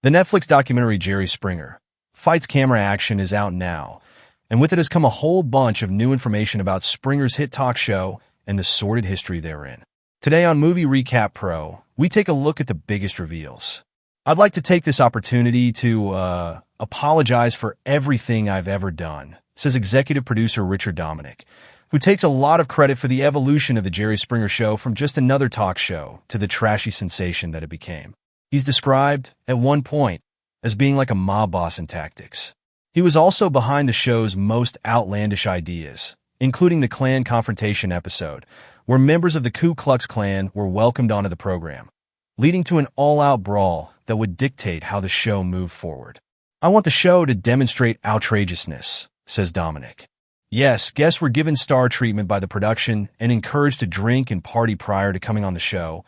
The Netflix documentary Jerry Springer Fights Camera Action is out now, and with it has come a whole bunch of new information about Springer's hit talk show and the sordid history therein. Today on Movie Recap Pro, we take a look at the biggest reveals. I'd like to take this opportunity to apologize for everything I've ever done, says executive producer Richard Dominick, who takes a lot of credit for the evolution of the Jerry Springer Show from just another talk show to the trashy sensation that it became. He's described, at one point, as being like a mob boss in tactics. He was also behind the show's most outlandish ideas, including the Klan confrontation episode, where members of the Ku Klux Klan were welcomed onto the program, leading to an all-out brawl that would dictate how the show moved forward. I want the show to demonstrate outrageousness, says Dominick. Yes, guests were given star treatment by the production and encouraged to drink and party prior to coming on the show.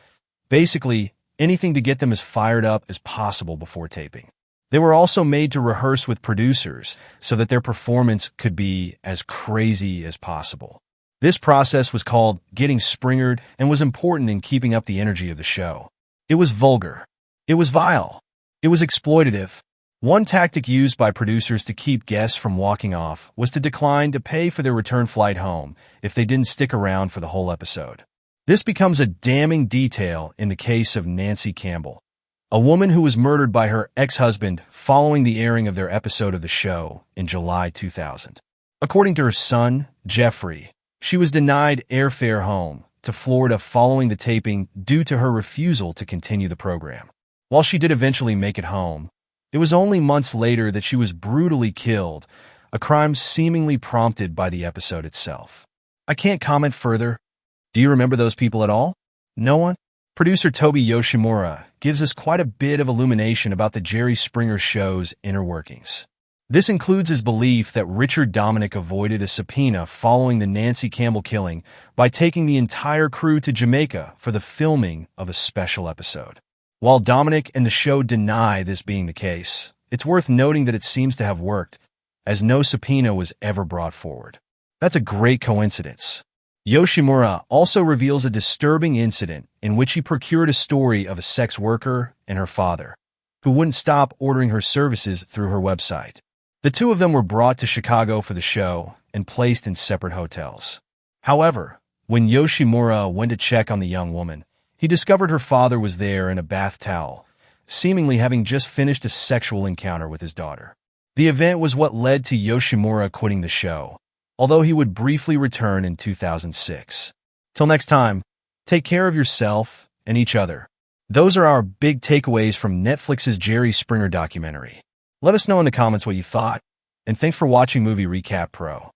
Basically, anything to get them as fired up as possible before taping. They were also made to rehearse with producers so that their performance could be as crazy as possible. This process was called getting Springered and was important in keeping up the energy of the show. It was vulgar. It was vile. It was exploitative. One tactic used by producers to keep guests from walking off was to decline to pay for their return flight home if they didn't stick around for the whole episode. This becomes a damning detail in the case of Nancy Campbell, a woman who was murdered by her ex-husband following the airing of their episode of the show in July 2000. According to her son, Jeffrey, she was denied airfare home to Florida following the taping due to her refusal to continue the program. While she did eventually make it home, it was only months later that she was brutally killed, a crime seemingly prompted by the episode itself. I can't comment further. Do you remember those people at all? No one? Producer Toby Yoshimura gives us quite a bit of illumination about the Jerry Springer Show's inner workings. This includes his belief that Richard Dominick avoided a subpoena following the Nancy Campbell killing by taking the entire crew to Jamaica for the filming of a special episode. While Dominick and the show deny this being the case, it's worth noting that it seems to have worked, as no subpoena was ever brought forward. That's a great coincidence. Yoshimura also reveals a disturbing incident in which he procured a story of a sex worker and her father, who wouldn't stop ordering her services through her website. The two of them were brought to Chicago for the show and placed in separate hotels. However, when Yoshimura went to check on the young woman, he discovered her father was there in a bath towel, seemingly having just finished a sexual encounter with his daughter. The event was what led to Yoshimura quitting the show, although he would briefly return in 2006. Till next time, take care of yourself and each other. Those are our big takeaways from Netflix's Jerry Springer documentary. Let us know in the comments what you thought, and thanks for watching Movie Recap Pro.